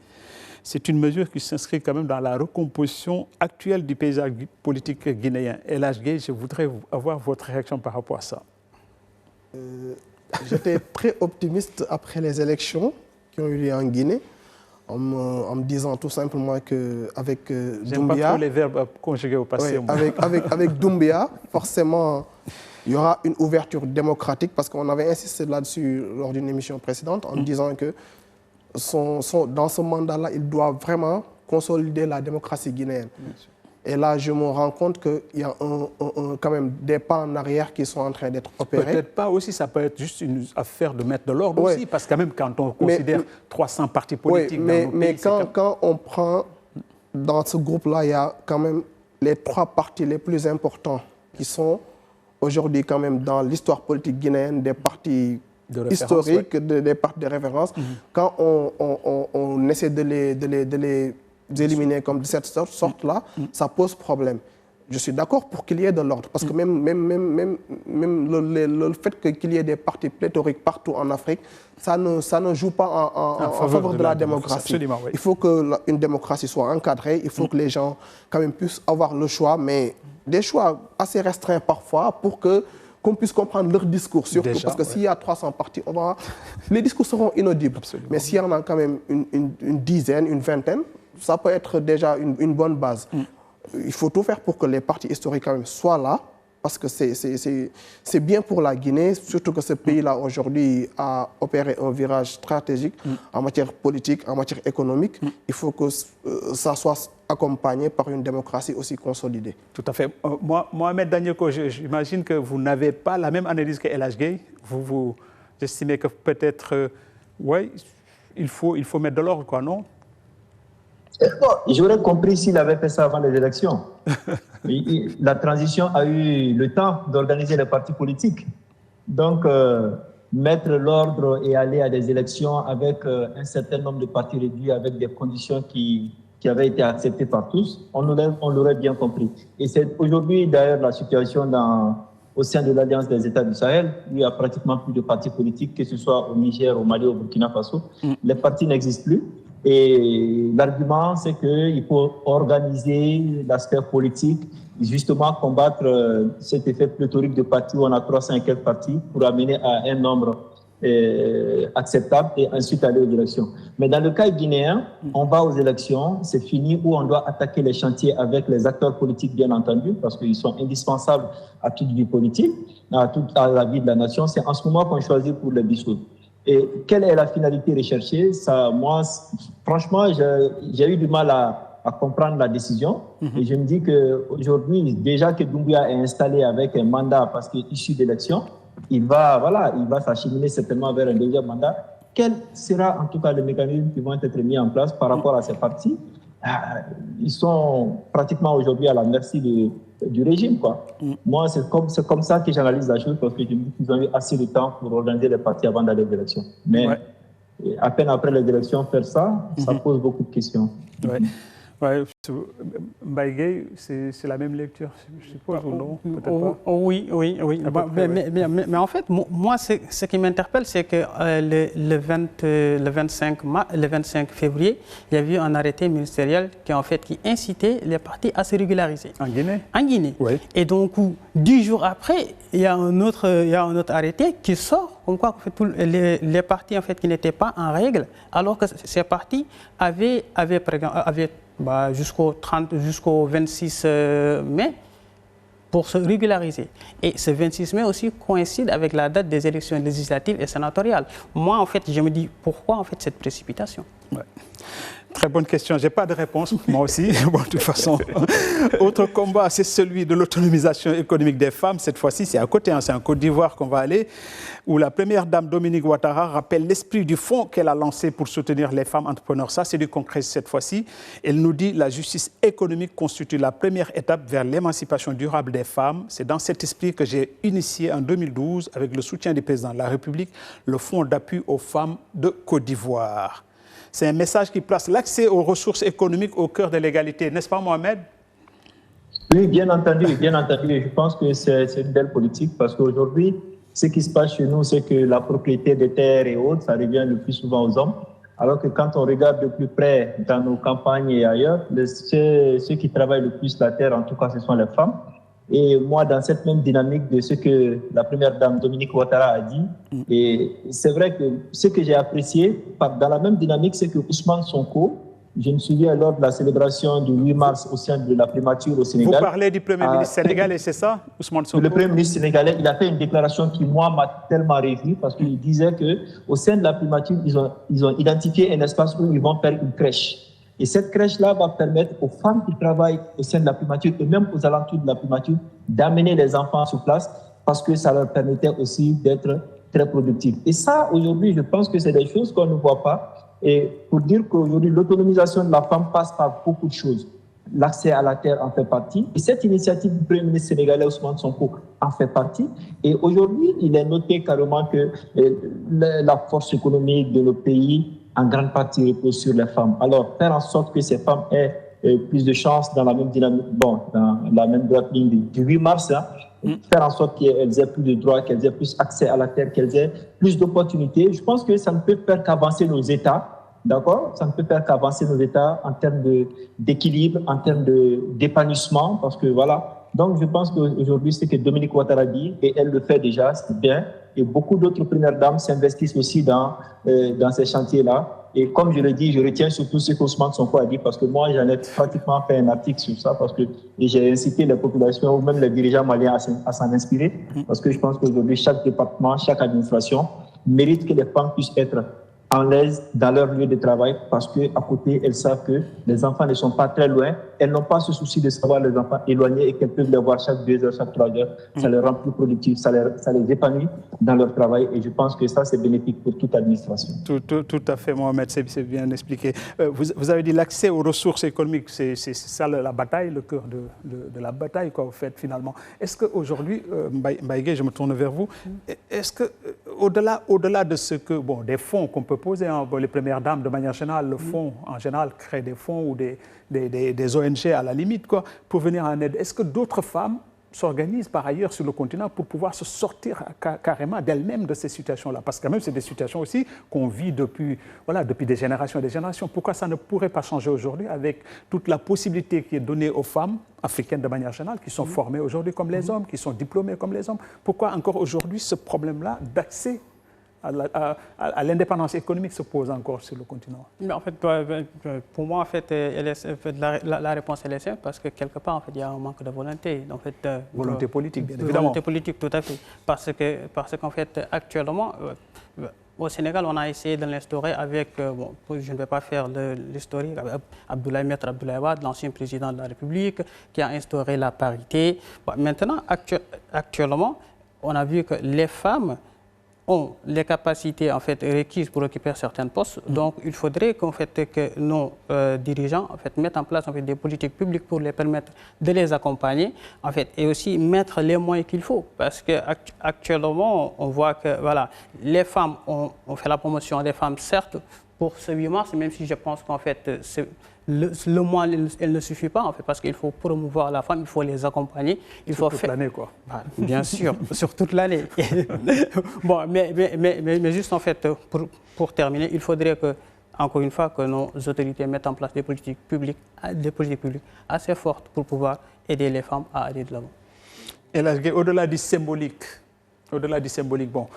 C'est une mesure qui s'inscrit quand même dans la recomposition actuelle du paysage politique guinéen. El Hadj Gueye, je voudrais avoir votre réaction par rapport à ça. J'étais très optimiste après les élections qui ont eu lieu en Guinée, en me disant tout simplement qu'avec Doumbia... J'aime pas trop les verbes conjugués au passé. Oui, avec Doumbia, forcément, il y aura une ouverture démocratique, parce qu'on avait insisté là-dessus lors d'une émission précédente, en disant que dans ce mandat-là, il doit vraiment consolider la démocratie guinéenne. Et là, je me rends compte qu'il y a quand même des pas en arrière qui sont en train d'être opérés. Peut-être pas aussi, ça peut être juste une affaire de mettre de l'ordre aussi, parce que quand même, quand on considère 300 partis politiques dans nos pays... quand on prend, dans ce groupe-là, il y a quand même les 3 partis les plus importants qui sont aujourd'hui quand même dans l'histoire politique guinéenne, des partis historiques, des partis de référence. Quand on essaie de les éliminer comme de cette sorte-là, ça pose problème. Je suis d'accord pour qu'il y ait de l'ordre, parce que même le fait qu'il y ait des partis pléthoriques partout en Afrique, ça ne joue pas en faveur de la démocratie. Absolument, oui. Il faut qu'une démocratie soit encadrée, il faut que les gens quand même puissent avoir le choix, mais des choix assez restreints parfois pour qu'on puisse comprendre leur discours, surtout. Déjà, parce que s'il y a 300 partis, les discours seront inaudibles. Absolument. Mais s'il y en a quand même une dizaine, une vingtaine, ça peut être déjà une bonne base. Il faut tout faire pour que les partis historiques quand même soient là, parce que c'est bien pour la Guinée, surtout que ce pays-là aujourd'hui a opéré un virage stratégique en matière politique, en matière économique. Il faut que ça soit accompagné par une démocratie aussi consolidée. Tout à fait. Mohamed Danyoko, j'imagine que vous n'avez pas la même analyse que El Hadj Gueye. Vous estimez que peut-être, il faut mettre de l'ordre, quoi, non? Bon, j'aurais compris s'il avait fait ça avant les élections. La transition a eu le temps d'organiser les partis politiques. Donc, mettre l'ordre et aller à des élections avec un certain nombre de partis réduits, avec des conditions qui avaient été acceptées par tous, on l'aurait bien compris. Et c'est aujourd'hui d'ailleurs la situation au sein de l'Alliance des États du Sahel, où il n'y a pratiquement plus de partis politiques, que ce soit au Niger, au Mali, au Burkina Faso. Les partis n'existent plus. Et l'argument, c'est qu'il faut organiser l'aspect politique, justement combattre cet effet pléthorique de partis où on a 300 et quelques partis pour amener à un nombre acceptable et ensuite aller aux élections. Mais dans le cas guinéen, on va aux élections, c'est fini, où on doit attaquer les chantiers avec les acteurs politiques, bien entendu, parce qu'ils sont indispensables à toute vie politique, à la vie de la nation. C'est en ce moment qu'on choisit pour les dissoudre. Et quelle est la finalité recherchée? Ça, moi, franchement, j'ai eu du mal à comprendre la décision. Et je me dis qu'aujourd'hui, déjà que Doumbia est installé avec un mandat, parce qu'il est issu d'élections, il va s'acheminer certainement vers un deuxième mandat. Quel sera en tout cas le mécanisme qui vont être mis en place par rapport à ces partis? Ils sont pratiquement aujourd'hui à la merci du régime, quoi. Moi, c'est comme ça que j'analyse la chose, parce que je me dis qu'ils ont eu assez de temps pour organiser les partis avant d'aller aux élections. Mais à peine après les élections, faire ça, ça pose beaucoup de questions. Ouais, Mbaye, c'est la même lecture, je suppose, ou non? Oui. Mais en fait, moi, ce qui m'interpelle, c'est que le 25 février, il y a eu un arrêté ministériel qui incitait les partis à se régulariser. En Guinée? En Guinée. Oui. Et donc, 10 jours après, il y a un autre arrêté qui sort, comme quoi les partis qui n'étaient pas en règle, alors que ces partis avaient jusqu'au 26 mai pour se régulariser. Et ce 26 mai aussi coïncide avec la date des élections législatives et sénatoriales. Moi, je me dis, pourquoi cette précipitation? Ouais. Très bonne question. Je n'ai pas de réponse, moi aussi. Bon, de toute façon, autre combat, c'est celui de l'autonomisation économique des femmes. Cette fois-ci, c'est à côté, c'est en Côte d'Ivoire qu'on va aller, où la première dame Dominique Ouattara rappelle l'esprit du fonds qu'elle a lancé pour soutenir les femmes entrepreneurs. Ça, c'est du concret cette fois-ci. Elle nous dit que la justice économique constitue la première étape vers l'émancipation durable des femmes. C'est dans cet esprit que j'ai initié en 2012, avec le soutien du président de la République, le fonds d'appui aux femmes de Côte d'Ivoire. C'est un message qui place l'accès aux ressources économiques au cœur de l'égalité. N'est-ce pas, Mohamed? Oui, bien entendu. Je pense que c'est une belle politique parce qu'aujourd'hui, ce qui se passe chez nous, c'est que la propriété des terres et autres, ça revient le plus souvent aux hommes. Alors que quand on regarde de plus près dans nos campagnes et ailleurs, ceux qui travaillent le plus la terre, en tout cas, ce sont les femmes. Et moi, dans cette même dynamique de ce que la première dame Dominique Ouattara a dit, et c'est vrai que ce que j'ai apprécié, dans la même dynamique, c'est que Ousmane Sonko, je me souviens lors de la célébration du 8 mars au sein de la primature au Sénégal. Vous parlez du Premier ministre sénégalais, c'est ça, Ousmane Sonko? Le Premier ministre sénégalais, il a fait une déclaration qui, moi, m'a tellement réjoui parce qu'il disait qu'au sein de la primature, ils ont identifié un espace où ils vont faire une crèche. Et cette crèche-là va permettre aux femmes qui travaillent au sein de la primature et même aux alentours de la primature d'amener les enfants sur place parce que ça leur permettait aussi d'être très productifs. Et ça, aujourd'hui, je pense que c'est des choses qu'on ne voit pas. Et pour dire qu'aujourd'hui, l'autonomisation de la femme passe par beaucoup de choses. L'accès à la terre en fait partie. Et cette initiative du Premier ministre sénégalais Ousmane Sonko en fait partie. Et aujourd'hui, il est noté carrément que la force économique de nos pays en grande partie repose sur les femmes. Alors, faire en sorte que ces femmes aient plus de chances dans la même dynamique, dans la même droite ligne du 8 mars, faire en sorte qu'elles aient plus de droits, qu'elles aient plus accès à la terre, qu'elles aient plus d'opportunités. Je pense que ça ne peut faire qu'avancer nos États, d'accord? Ça ne peut faire qu'avancer nos États en termes d'équilibre, en termes d'épanouissement, parce que voilà. Donc, je pense qu'aujourd'hui, ce que Dominique Ouattara dit, et elle le fait déjà, c'est bien. Et beaucoup d'autres premières dames s'investissent aussi dans ces chantiers-là. Et comme je l'ai dit, je retiens surtout ce qu'Ousmane Sonko a dit, parce que moi, j'en ai pratiquement fait un article sur ça, parce que j'ai incité les populations ou même les dirigeants maliens à s'en inspirer, parce que je pense qu'aujourd'hui, chaque département, chaque administration mérite que les femmes puissent être en l'aise dans leur lieu de travail parce qu'à côté, elles savent que les enfants ne sont pas très loin. Elles n'ont pas ce souci de savoir les enfants éloignés et qu'elles peuvent les voir chaque 2 heures, chaque 3 heures. Ça les rend plus productifs, ça les épanouit dans leur travail et je pense que ça, c'est bénéfique pour toute administration. Tout à fait, Mohamed, c'est bien expliqué. Vous avez dit l'accès aux ressources économiques, c'est ça la bataille, le cœur de la bataille, quoi, au fait, finalement. Est-ce qu'aujourd'hui, Mbaye, je me tourne vers vous, est-ce qu'au-delà de ce que, des fonds qu'on peut poser, les premières dames, de manière générale, le fonds, en général, crée des fonds ou des ONG à la limite, quoi, pour venir en aide. Est-ce que d'autres femmes s'organisent par ailleurs sur le continent pour pouvoir se sortir carrément d'elles-mêmes de ces situations-là? Parce que quand même, c'est des situations aussi qu'on vit depuis des générations et des générations. Pourquoi ça ne pourrait pas changer aujourd'hui avec toute la possibilité qui est donnée aux femmes africaines de manière générale, qui sont formées aujourd'hui comme les hommes, qui sont diplômées comme les hommes? Pourquoi encore aujourd'hui ce problème-là d'accès à l'indépendance économique se pose encore sur le continent? Mais en fait, pour moi, en fait, la réponse elle est simple parce que quelque part, en fait, il y a un manque de volonté. En fait, volonté politique, bien évidemment. Volonté politique, tout à fait. Parce qu'en fait, actuellement, au Sénégal, on a essayé de l'instaurer avec, je ne vais pas faire l'historique, Maître Abdoulaye Wade, l'ancien président de la République, qui a instauré la parité. Maintenant, actuellement, on a vu que les femmes ont les capacités en fait requises pour occuper certains postes. Donc, il faudrait que nos dirigeants mettent en place des politiques publiques pour les permettre de les accompagner et aussi mettre les moyens qu'il faut. Parce qu'actuellement, on voit que les femmes, on fait la promotion des femmes, certes, pour ce 8 mars, même si je pense qu'en fait, le mois, elle ne suffit pas, en fait, parce qu'il faut promouvoir la femme, il faut les accompagner. Sur toute l'année, quoi. Bah, bien sûr, sur toute l'année. Bon, mais juste, en fait, pour terminer, il faudrait que, encore une fois, que nos autorités mettent en place des politiques publiques assez fortes pour pouvoir aider les femmes à aller de l'avant. Et là, au-delà du symbolique, bon,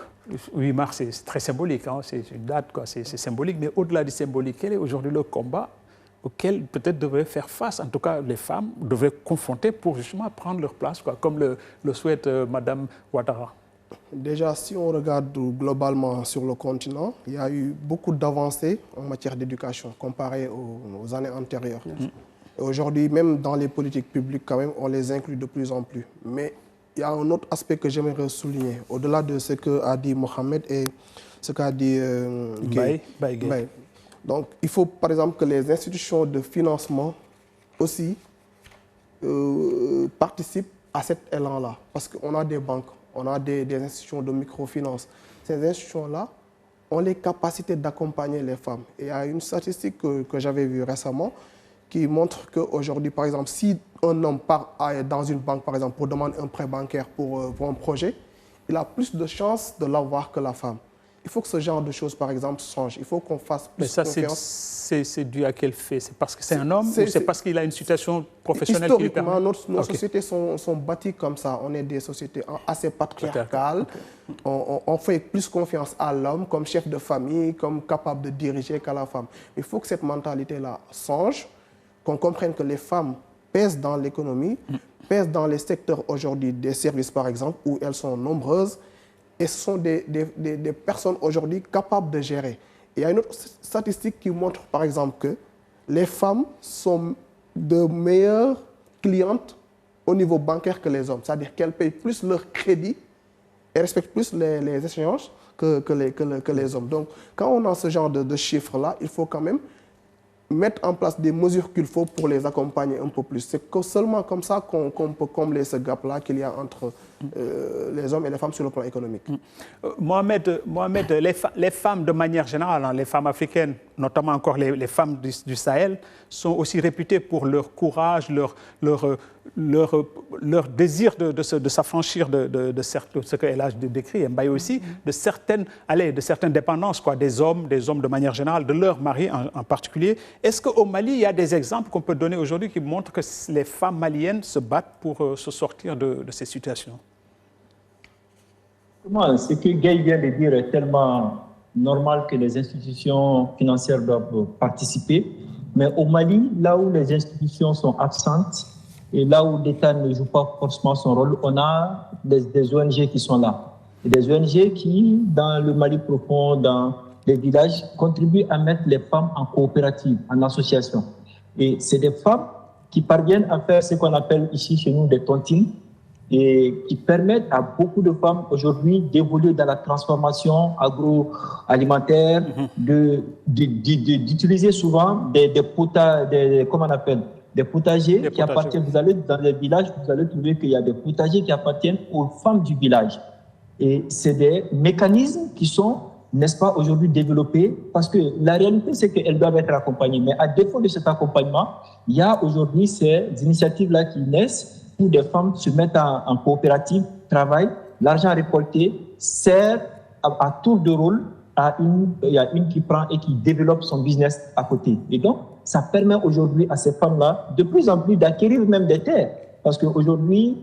8 mars, c'est très symbolique, hein, c'est une date, quoi, c'est symbolique, mais au-delà du symbolique, quel est aujourd'hui le combat auquel peut-être devraient faire face, en tout cas les femmes devraient confronter pour justement prendre leur place, quoi, comme le souhaite Madame Ouattara? Déjà, si on regarde globalement sur le continent, il y a eu beaucoup d'avancées en matière d'éducation comparé aux années antérieures. Aujourd'hui, même dans les politiques publiques, quand même, on les inclut de plus en plus. Mais il y a un autre aspect que j'aimerais souligner, au-delà de ce qu'a dit Mohamed et ce qu'a dit Guy. Donc, il faut par exemple que les institutions de financement aussi participent à cet élan-là. Parce qu'on a des banques, on a des institutions de microfinance. Ces institutions-là ont les capacités d'accompagner les femmes. Et il y a une statistique que j'avais vue récemment qui montre qu'aujourd'hui, par exemple, si un homme part dans une banque, par exemple, pour demander un prêt bancaire pour un projet, il a plus de chances de l'avoir que la femme. Il faut que ce genre de choses, par exemple, change. Il faut qu'on fasse plus confiance. Mais ça, c'est dû à quel fait? C'est parce que c'est un homme ou c'est parce qu'il a une situation professionnelle qui lui permet? Historiquement, nos sociétés sont bâties comme ça. On est des sociétés assez patriarcales. On fait plus confiance à l'homme comme chef de famille, comme capable de diriger qu'à la femme. Il faut que cette mentalité-là change, qu'on comprenne que les femmes pèsent dans l'économie, pèsent dans les secteurs aujourd'hui des services, par exemple, où elles sont nombreuses. Et ce sont des personnes aujourd'hui capables de gérer. Et il y a une autre statistique qui montre, par exemple, que les femmes sont de meilleures clientes au niveau bancaire que les hommes. C'est-à-dire qu'elles payent plus leur crédit et respectent plus les échéances que les hommes. Donc, quand on a ce genre de chiffres-là, il faut quand même mettre en place des mesures qu'il faut pour les accompagner un peu plus. C'est seulement comme ça qu'on peut combler ce gap-là qu'il y a entre les hommes et les femmes sur le plan économique. Mohamed, les femmes de manière générale, hein, les femmes africaines, notamment encore les femmes du Sahel, sont aussi réputées pour leur courage, leur désir de s'affranchir de ce qu'elle a décrit, Mbaye aussi, de certaines dépendances, quoi, des hommes de manière générale, de leur mari en particulier. Est-ce qu'au Mali, il y a des exemples qu'on peut donner aujourd'hui qui montrent que les femmes maliennes se battent pour se sortir de ces situations? Ce que Guy vient de dire est tellement normal que les institutions financières doivent participer. Mais au Mali, là où les institutions sont absentes et là où l'État ne joue pas forcément son rôle, on a des ONG qui sont là. Et des ONG qui, dans le Mali profond, dans les villages, contribuent à mettre les femmes en coopérative, en association. Et c'est des femmes qui parviennent à faire ce qu'on appelle ici chez nous des tontines, et qui permettent à beaucoup de femmes aujourd'hui d'évoluer dans la transformation agroalimentaire, d'utiliser souvent des potagers qui appartiennent. Vous allez dans les villages, vous allez trouver qu'il y a des potagers qui appartiennent aux femmes du village. Et c'est des mécanismes qui sont, n'est-ce pas, aujourd'hui développés, parce que la réalité, c'est qu'elles doivent être accompagnées. Mais à défaut de cet accompagnement, il y a aujourd'hui ces initiatives-là qui naissent, où des femmes se mettent en coopérative, travaillent, l'argent récolté sert à tour de rôle il y a une qui prend et qui développe son business à côté. Et donc, ça permet aujourd'hui à ces femmes-là de plus en plus d'acquérir même des terres. Parce qu'aujourd'hui,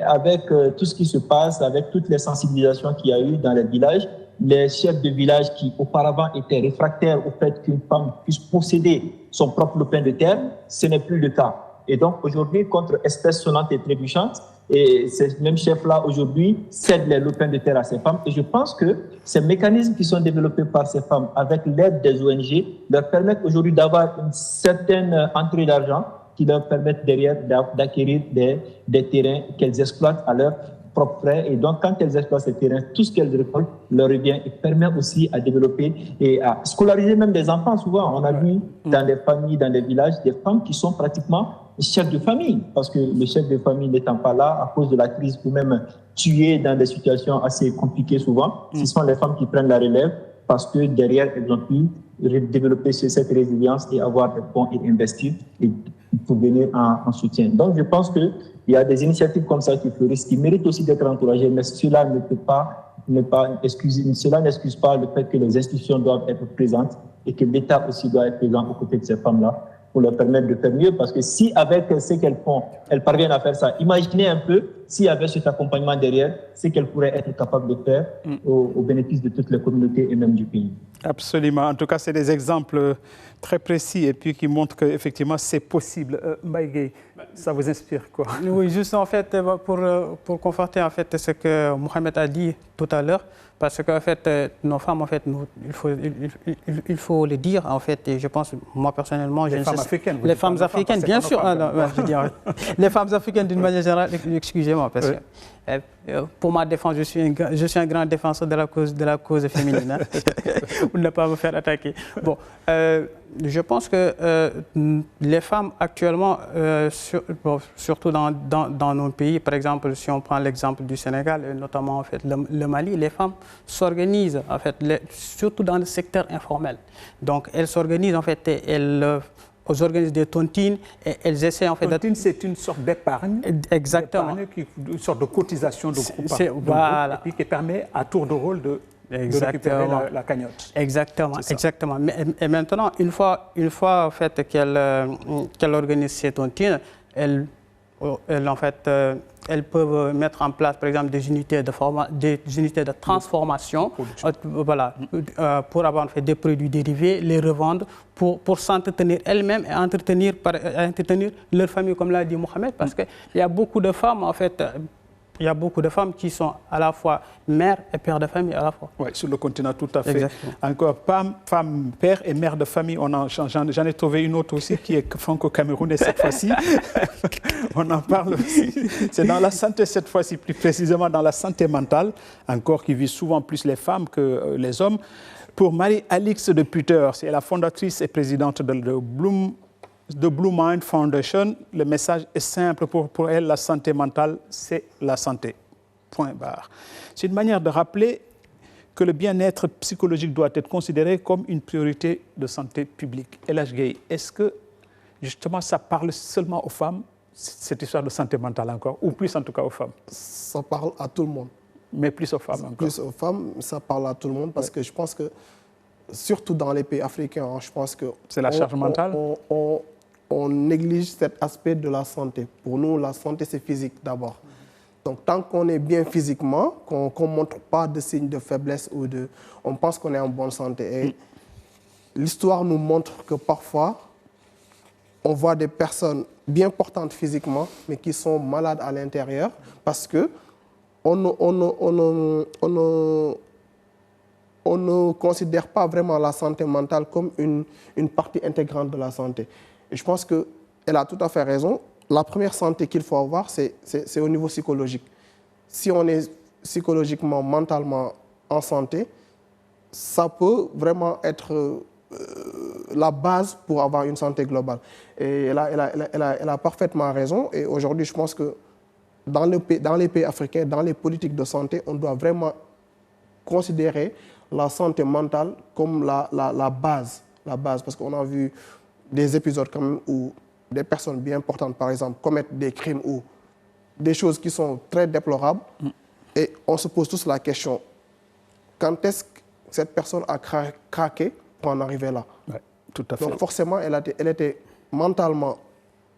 avec tout ce qui se passe, avec toutes les sensibilisations qu'il y a eu dans les villages, les chefs de village qui auparavant étaient réfractaires au fait qu'une femme puisse posséder son propre lopin de terre, ce n'est plus le cas. Et donc, aujourd'hui, contre espèces sonnantes et trébuchantes, et ces mêmes chefs-là, aujourd'hui, cèdent les lopins de terre à ces femmes. Et je pense que ces mécanismes qui sont développés par ces femmes avec l'aide des ONG leur permettent aujourd'hui d'avoir une certaine entrée d'argent qui leur permettent derrière d'acquérir des terrains qu'elles exploitent à leur propre frais. Et donc, quand elles exploitent ces terrains, tout ce qu'elles récoltent leur revient et permet aussi à développer et à scolariser même des enfants. Souvent, on a vu dans des familles, dans des villages, des femmes qui sont pratiquement chefs de famille, parce que le chef de famille n'étant pas là à cause de la crise ou même tué dans des situations assez compliquées souvent, ce sont les femmes qui prennent la relève parce que derrière, elles ont pu développer cette résilience et avoir des fonds et investir et pour venir en soutien. Donc, je pense qu'il y a des initiatives comme ça qui méritent aussi d'être encouragées, mais cela cela n'excuse pas le fait que les institutions doivent être présentes et que l'État aussi doit être présent aux côtés de ces femmes-là pour leur permettre de faire mieux. Parce que si avec ce qu'elles font, elles parviennent à faire ça, imaginez un peu s'il y avait cet accompagnement derrière, ce qu'elles pourraient être capables de faire au bénéfice de toutes les communautés et même du pays. Absolument. En tout cas, c'est des exemples très précis et puis qui montrent qu'effectivement, c'est possible. Mbaye Gueye, ça vous inspire quoi? Oui, juste en fait, pour conforter en fait ce que Mohamed a dit tout à l'heure, parce qu'en fait, nos femmes, en fait, il faut le dire, en fait, et je pense, moi personnellement... Les femmes africaines. Les femmes africaines, bien sûr. Les femmes africaines d'une manière générale, excusez-moi, parce que pour ma défense, je suis un grand défenseur de la cause féminine, hein, pour ne pas me faire attaquer. Bon, je pense que les femmes actuellement, surtout dans nos pays, par exemple, si on prend l'exemple du Sénégal, et notamment en fait le Mali, les femmes s'organisent en fait, surtout dans le secteur informel. Donc elles s'organisent en fait, elles organisent des tontines et elles essaient en fait... Tontine, c'est une sorte d'épargne. Exactement. Une sorte de cotisation de groupe, voilà. Et puis qui permet à tour de rôle de récupérer la cagnotte. Exactement, exactement. Et maintenant, une fois en fait, qu'elle organise ces tontines, elles peuvent mettre en place, par exemple, des unités de transformation, pour avoir en fait, des produits dérivés, les revendre, pour s'entretenir elles-mêmes et entretenir leur famille, comme l'a dit Mohamed, parce qu'il y a beaucoup de femmes, en fait. Il y a beaucoup de femmes qui sont à la fois mères et pères de famille à la fois. Oui, sur le continent, tout à fait. Exactement. Encore femme, père et mère de famille. J'en ai trouvé une autre aussi qui est franco-camerounaise cette fois-ci. On en parle aussi. C'est dans la santé cette fois-ci, plus précisément dans la santé mentale, encore qui vise souvent plus les femmes que les hommes. Pour Marie-Alix de Putter, c'est la fondatrice et présidente de Blue Mind Foundation, le message est simple pour elle, la santé mentale, c'est la santé. Point barre. C'est une manière de rappeler que le bien-être psychologique doit être considéré comme une priorité de santé publique. El Hadj Gueye, est-ce que justement ça parle seulement aux femmes, cette histoire de santé mentale encore, ou plus en tout cas aux femmes? Ça parle à tout le monde. Mais plus aux femmes encore? Plus aux femmes, ça parle à tout le monde parce que je pense que, surtout dans les pays africains, je pense que... C'est la charge mentale? On néglige cet aspect de la santé. Pour nous, la santé, c'est physique d'abord. Donc, tant qu'on est bien physiquement, qu'on ne montre pas de signes de faiblesse, on pense qu'on est en bonne santé. Et l'histoire nous montre que parfois, on voit des personnes bien portantes physiquement, mais qui sont malades à l'intérieur parce qu'on ne considère pas vraiment la santé mentale comme une partie intégrante de la santé. Et je pense qu'elle a tout à fait raison. La première santé qu'il faut avoir, c'est au niveau psychologique. Si on est psychologiquement, mentalement en santé, ça peut vraiment être la base pour avoir une santé globale. Et elle a parfaitement raison. Et aujourd'hui, je pense que dans les pays africains, dans les politiques de santé, on doit vraiment considérer la santé mentale comme la base. Parce qu'on a vu des épisodes quand même où des personnes bien importantes, par exemple, commettent des crimes ou des choses qui sont très déplorables. Et on se pose tous la question, quand est-ce que cette personne a craqué pour en arriver là? Ouais, tout à fait. Donc forcément, elle était mentalement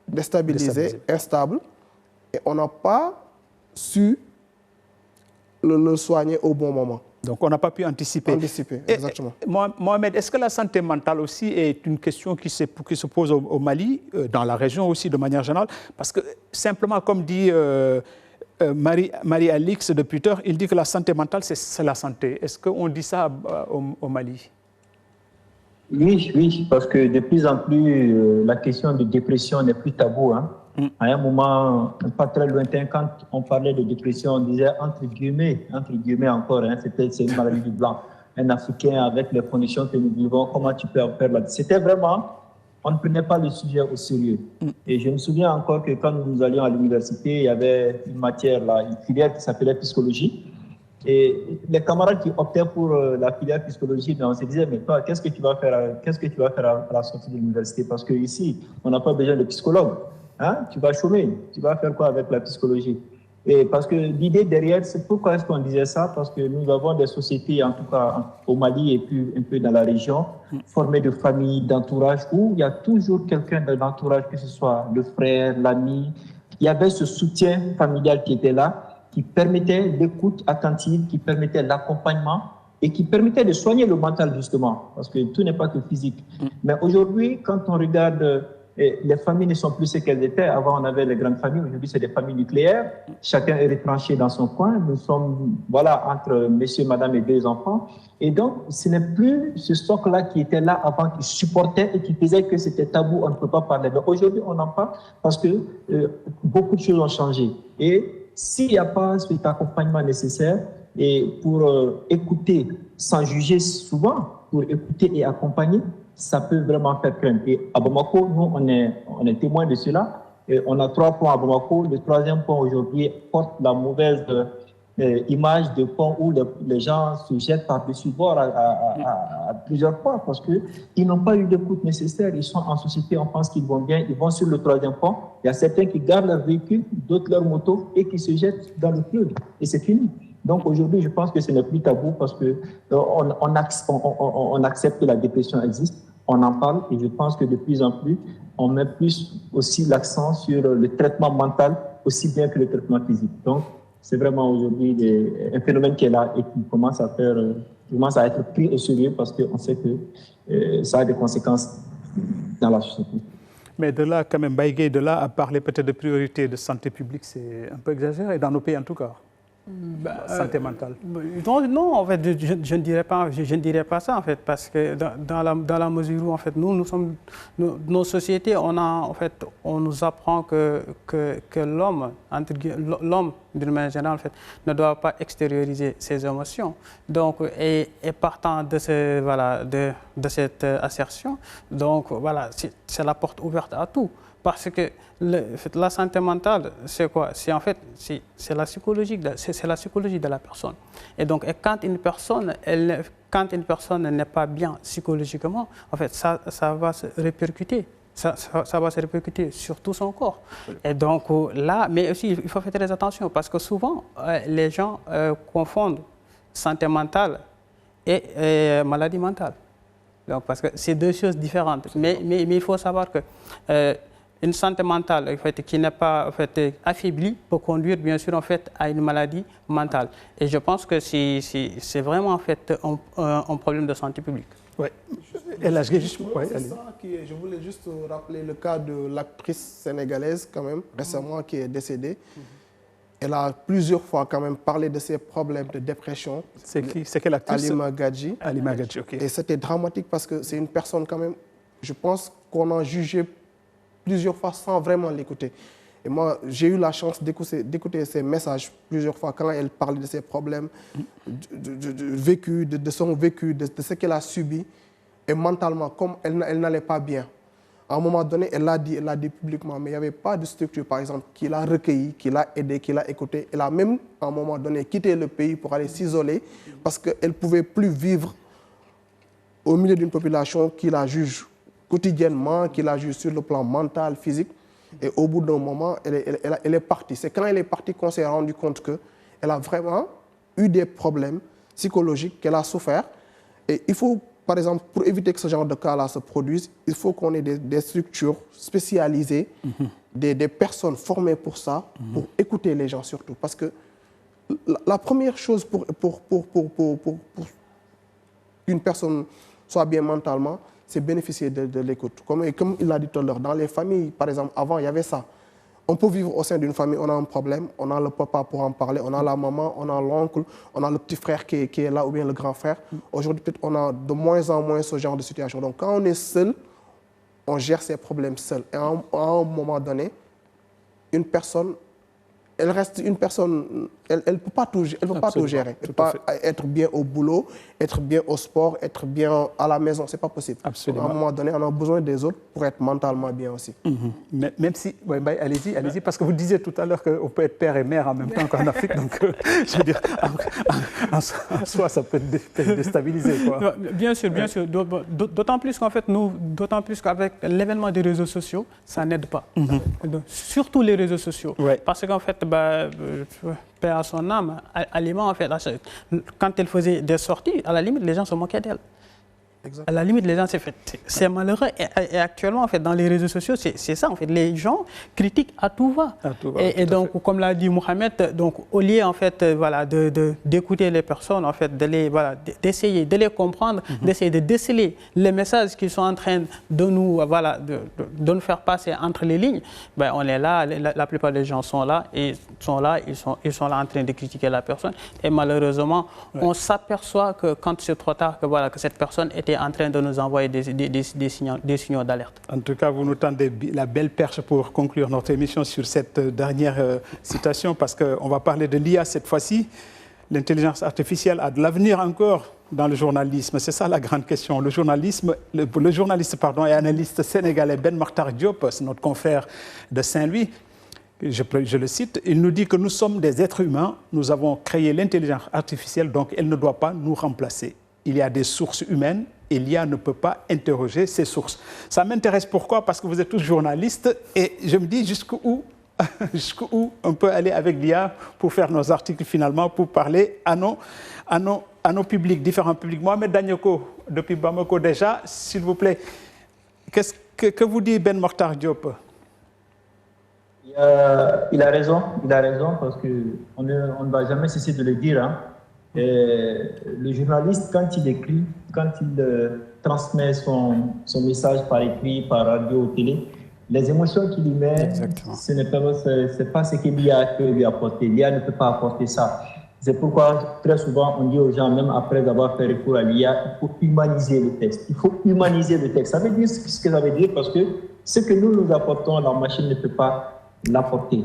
déstabilisée, instable, et on n'a pas su le soigner au bon moment. Donc, on n'a pas pu anticiper. Anticiper, exactement. Mohamed, est-ce que la santé mentale aussi est une question qui se pose au Mali, dans la région aussi de manière générale? Parce que, simplement, comme dit Marie-Alix de Putter, il dit que la santé mentale, c'est la santé. Est-ce qu'on dit ça au Mali? Oui, parce que de plus en plus, la question de dépression n'est plus tabou. À un moment pas très lointain, quand on parlait de dépression, on disait entre guillemets encore, c'est une maladie du blanc. Un Africain avec les conditions que nous vivons, comment tu peux en faire là? C'était vraiment, on ne prenait pas le sujet au sérieux. Et je me souviens encore que quand nous allions à l'université, il y avait une matière, une filière qui s'appelait psychologie. Et les camarades qui optaient pour la filière psychologie, on se disait, mais toi, qu'est-ce que tu vas faire à la sortie de l'université? Parce qu'ici, on n'a pas besoin de psychologue. Hein? Tu vas chômer. Tu vas faire quoi avec la psychologie? Et parce que l'idée derrière, c'est pourquoi est-ce qu'on disait ça? Parce que nous avons des sociétés, en tout cas au Mali et puis un peu dans la région, formées de familles, d'entourage, où il y a toujours quelqu'un de l'entourage, que ce soit le frère, l'ami. Il y avait ce soutien familial qui était là, qui permettait l'écoute attentive, qui permettait l'accompagnement et qui permettait de soigner le mental, justement, parce que tout n'est pas que physique. Mais aujourd'hui, quand on regarde, les familles ne sont plus ce qu'elles étaient. Avant, on avait les grandes familles. Aujourd'hui, c'est des familles nucléaires. Chacun est retranché dans son coin. Nous sommes, voilà, entre monsieur, madame et 2 enfants. Et donc, ce n'est plus ce socle-là qui était là avant, qui supportait et qui faisait que c'était tabou, on ne peut pas parler. Mais aujourd'hui, on en parle parce que beaucoup de choses ont changé. Et s'il n'y a pas cet accompagnement nécessaire et pour écouter sans juger souvent, pour écouter et accompagner, ça peut vraiment faire craindre. Et à Bamako, nous, on est témoins de cela. Et on a 3 ponts à Bamako. Le 3e pont aujourd'hui porte la mauvaise image de pont où les gens se jettent par-dessus bord à plusieurs fois parce qu'ils n'ont pas eu d'écoute nécessaire. Ils sont en société, on pense qu'ils vont bien. Ils vont sur le 3e pont. Il y a certains qui gardent leur véhicule, d'autres leur moto et qui se jettent dans le fleuve. Et c'est fini. Donc aujourd'hui, je pense que ce n'est plus tabou parce que on accepte que la dépression existe, on en parle et je pense que de plus en plus, on met plus aussi l'accent sur le traitement mental aussi bien que le traitement physique. Donc c'est vraiment aujourd'hui un phénomène qui est là et qui commence à être pris au sérieux parce qu'on sait que ça a des conséquences dans la société. Mais de là, quand même, Baïgué, de là à parler peut-être de priorité de santé publique, c'est un peu exagéré, dans nos pays en tout cas. Santé mentale. Non, en fait, je ne dirais pas ça, en fait, parce que dans la mesure où, en fait, nos sociétés, on nous apprend que l'homme, d'une manière générale, en fait, ne doit pas extérioriser ses émotions. Donc, et partant de cette assertion, donc voilà, c'est la porte ouverte à tout. Parce que la santé mentale, c'est quoi? C'est en fait, c'est la psychologie de la personne. Et donc, quand une personne n'est pas bien psychologiquement, en fait, ça va se répercuter. Ça va se répercuter sur tout son corps. Et donc là, mais aussi, il faut faire très attention parce que souvent, les gens confondent santé mentale et maladie mentale. Donc, parce que c'est 2 choses différentes. Mais il faut savoir que une santé mentale en fait, qui n'est pas en fait, affaiblie peut conduire bien sûr en fait, à une maladie mentale. Et je pense que c'est vraiment en fait, un problème de santé publique. Oui. Et là, je voulais juste rappeler le cas de l'actrice sénégalaise quand même, récemment, qui est décédée. Elle a plusieurs fois quand même parlé de ses problèmes de dépression. C'est qui? C'est quelle actrice? Halima Gadji. Halima Gadji, ok. Et c'était dramatique parce que c'est une personne quand même, je pense qu'on a jugé plusieurs fois sans vraiment l'écouter. Et moi, j'ai eu la chance d'écouter ses messages plusieurs fois quand elle parlait de ses problèmes, de son vécu, de ce qu'elle a subi. Et mentalement, comme elle n'allait pas bien. À un moment donné, elle l'a dit publiquement, mais il n'y avait pas de structure, par exemple, qui l'a recueilli, qui l'a aidé, qui l'a écouté. Elle a même, à un moment donné, quitté le pays pour aller s'isoler parce qu'elle ne pouvait plus vivre au milieu d'une population qui la juge quotidiennement, qui la juge sur le plan mental, physique. Et au bout d'un moment, elle est partie. C'est quand elle est partie qu'on s'est rendu compte qu'elle a vraiment eu des problèmes psychologiques, qu'elle a souffert. Et il faut, par exemple, pour éviter que ce genre de cas-là se produise, il faut qu'on ait des structures spécialisées, des personnes formées pour ça, pour écouter les gens surtout. Parce que la première chose pour qu'une personne soit bien mentalement, c'est bénéficier de l'écoute. Comme il l'a dit tout à l'heure, dans les familles, par exemple, avant, il y avait ça. On peut vivre au sein d'une famille, on a un problème, on a le papa pour en parler, on a la maman, on a l'oncle, on a le petit frère qui est là, ou bien le grand frère. Aujourd'hui, peut-être, on a de moins en moins ce genre de situation. Donc, quand on est seul, on gère ses problèmes seul. Et à un moment donné, une personne elle reste une personne, elle ne peut pas tout, elle peut pas tout gérer. Elle ne peut pas être bien au boulot, être bien au sport, être bien à la maison. Ce n'est pas possible. Absolument. À un moment donné, on a besoin des autres pour être mentalement bien aussi. Même si, ouais, allez-y, parce que vous disiez tout à l'heure qu'on peut être père et mère en même temps qu'en Afrique. Donc, je veux dire, en soi, ça peut être déstabilisé, quoi. Bien sûr. D'autant plus qu'en fait, d'autant plus qu'avec l'événement des réseaux sociaux, ça n'aide pas. Donc, surtout les réseaux sociaux. Ouais. Parce qu'en fait, paix à son âme, Halima, en fait, quand elle faisait des sorties, à la limite, les gens se moquaient d'elle. À la limite, les gens, c'est malheureux. Et actuellement, en fait, dans les réseaux sociaux, c'est ça. En fait, les gens critiquent à tout va. Et donc, comme l'a dit Mohamed, donc, au lieu en fait, d'écouter les personnes, en fait, d'essayer de les comprendre, d'essayer de déceler les messages qu'ils sont en train de nous, de nous faire passer entre les lignes, on est là. La plupart des gens sont là ils sont là en train de critiquer la personne. Et malheureusement, on s'aperçoit que quand c'est trop tard, que cette personne était en train de nous envoyer des signaux d'alerte. En tout cas, vous nous tendez la belle perche pour conclure notre émission sur cette dernière citation, parce qu'on va parler de l'IA cette fois-ci. L'intelligence artificielle a de l'avenir encore dans le journalisme. C'est ça la grande question. Le journaliste et analyste sénégalais Ben Mokhtar Diop, c'est notre confrère de Saint-Louis, je le cite, il nous dit que nous sommes des êtres humains, nous avons créé l'intelligence artificielle, donc elle ne doit pas nous remplacer. Il y a des sources humaines et l'IA ne peut pas interroger ces sources. Ça m'intéresse pourquoi? Parce que vous êtes tous journalistes et je me dis jusqu'où on peut aller avec l'IA pour faire nos articles finalement, pour parler à nos publics, différents publics. Mohamed Danyoko, depuis Bamako déjà, s'il vous plaît, que vous dit Ben Mokhtar Diop? Il a raison parce qu'on ne va jamais cesser de le dire. Le journaliste, quand il écrit, quand il transmet son message par écrit, par radio ou télé, les émotions qu'il y met, ce n'est pas ce que l'IA peut lui apporter. L'IA ne peut pas apporter ça. C'est pourquoi très souvent on dit aux gens, même après avoir fait recours à l'IA, il faut humaniser le texte. Il faut humaniser le texte. Ça veut dire ce que ça veut dire, parce que ce que nous apportons, la machine ne peut pas l'apporter.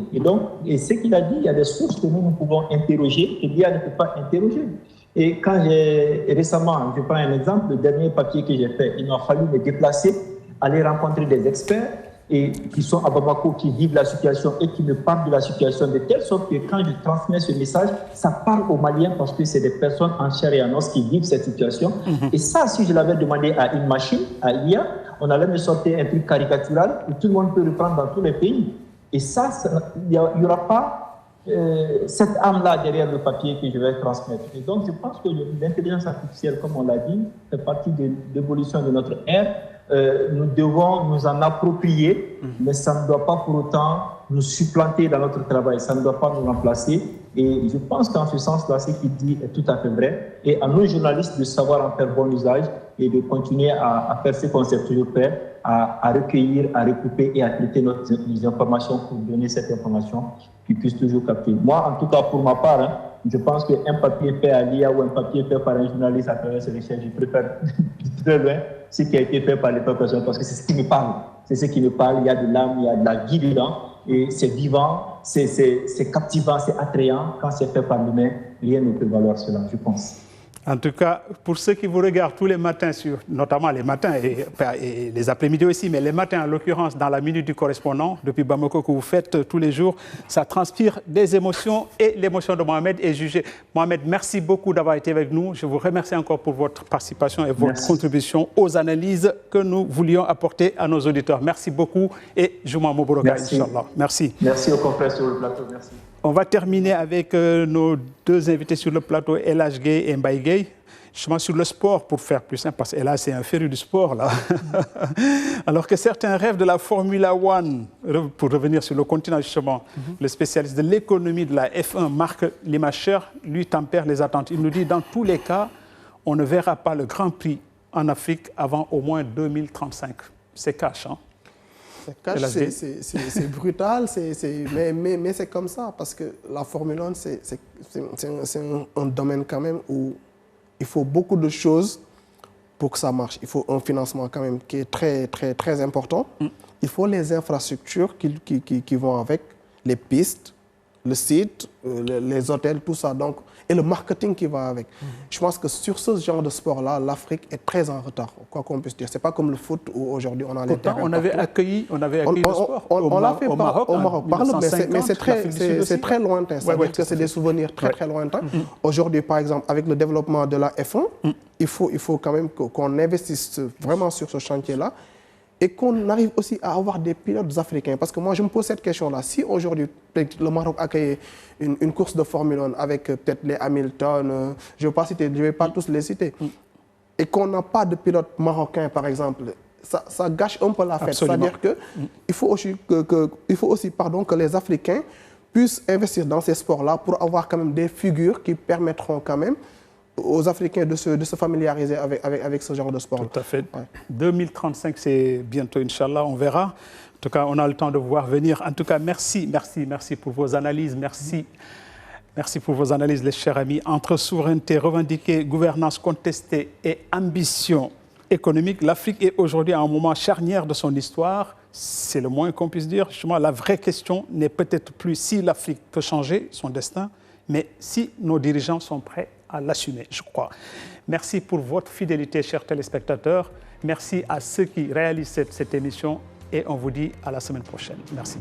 Et ce qu'il a dit, il y a des sources que nous pouvons interroger, que l'IA ne peut pas interroger. Et quand récemment, je prends un exemple, le dernier papier que j'ai fait, il m'a fallu me déplacer, aller rencontrer des experts et qui sont à Bamako, qui vivent la situation et qui me parlent de la situation, de telle sorte que quand je transmets ce message, ça parle aux Maliens parce que c'est des personnes en chair et en os qui vivent cette situation. Et ça, si je l'avais demandé à une machine, à l'IA, on allait me sortir un truc caricatural que tout le monde peut reprendre dans tous les pays. Et ça, il n'y aura pas cette âme-là derrière le papier que je vais transmettre. Et donc, je pense que l'intelligence artificielle, comme on l'a dit, fait partie de l'évolution de notre ère. Nous devons nous en approprier, mais ça ne doit pas pour autant nous supplanter dans notre travail. Ça ne doit pas nous remplacer. Et je pense qu'en ce sens-là, ce qu'il dit est tout à fait vrai. Et à nous, journalistes, de savoir en faire bon usage et de continuer à faire ce qu'on sait toujours faire, à recueillir, à recouper et à traiter nos informations pour donner cette information qui puisse toujours capter. Moi, en tout cas, pour ma part, je pense qu'un papier fait à l'IA ou un papier fait par un journaliste à travers ses recherches, je préfère très loin ce qui a été fait par les personnes, parce que c'est ce qui me parle. C'est ce qui me parle. Il y a de l'âme, il y a de la vie dedans. Et c'est vivant, c'est captivant, c'est attrayant. Quand c'est fait par l'humain, rien ne peut valoir cela, je pense. En tout cas, pour ceux qui vous regardent tous les matins, notamment les matins et les après-midi aussi, mais les matins en l'occurrence dans la Minute du Correspondant, depuis Bamako que vous faites tous les jours, ça transpire des émotions et l'émotion de Mohamed est jugée. Mohamed, merci beaucoup d'avoir été avec nous. Je vous remercie encore pour votre participation et votre contribution aux analyses que nous voulions apporter à nos auditeurs. Merci beaucoup et Juma Moboroka, Inch'Allah. Merci. Merci aux confrères sur le plateau. Merci. On va terminer avec nos deux invités sur le plateau, Elhadj Gueye et Mbaye Gueye. Justement sur le sport, pour faire plus simple, parce que là, c'est un féru du sport, là. Alors que certains rêvent de la Formula 1, pour revenir sur le continent, justement, le spécialiste de l'économie de la F1, Marc Limacher, lui tempère les attentes. Il nous dit, dans tous les cas, on ne verra pas le Grand Prix en Afrique avant au moins 2035. C'est cash, hein? C'est brutal, mais c'est comme ça, parce que la Formule 1, c'est un domaine quand même où il faut beaucoup de choses pour que ça marche. Il faut un financement quand même qui est très, très, très important. Il faut les infrastructures qui vont avec, les pistes, le site, les hôtels, tout ça, donc, et le marketing qui va avec. Je pense que sur ce genre de sport-là, l'Afrique est très en retard, quoi qu'on puisse dire. C'est pas comme le foot où aujourd'hui on a les terrains. On avait accueilli le sport on l'a fait au Maroc, mais c'est très lointain. C'est-à-dire que c'est des souvenirs très lointains. Aujourd'hui, par exemple, avec le développement de la F1, il faut quand même qu'on investisse vraiment sur ce chantier-là et qu'on arrive aussi à avoir des pilotes africains. Parce que moi, je me pose cette question-là. Si aujourd'hui, le Maroc accueille une course de Formule 1 avec peut-être les Hamilton, je ne vais pas tous les citer, et qu'on n'a pas de pilote marocain, par exemple, ça gâche un peu la fête. C'est-à-dire qu'il faut aussi, que les Africains puissent investir dans ces sports-là pour avoir quand même des figures qui permettront quand même aux Africains de se familiariser avec ce genre de sport. Tout à fait. Ouais. 2035, c'est bientôt, Inch'Allah, on verra. En tout cas, on a le temps de vous voir venir. En tout cas, merci pour vos analyses. Merci pour vos analyses, les chers amis. Entre souveraineté revendiquée, gouvernance contestée et ambition économique, l'Afrique est aujourd'hui à un moment charnière de son histoire. C'est le moins qu'on puisse dire. Justement, la vraie question n'est peut-être plus si l'Afrique peut changer son destin, mais si nos dirigeants sont prêts à l'assumer, je crois. Merci pour votre fidélité, chers téléspectateurs. Merci à ceux qui réalisent cette émission et on vous dit à la semaine prochaine. Merci.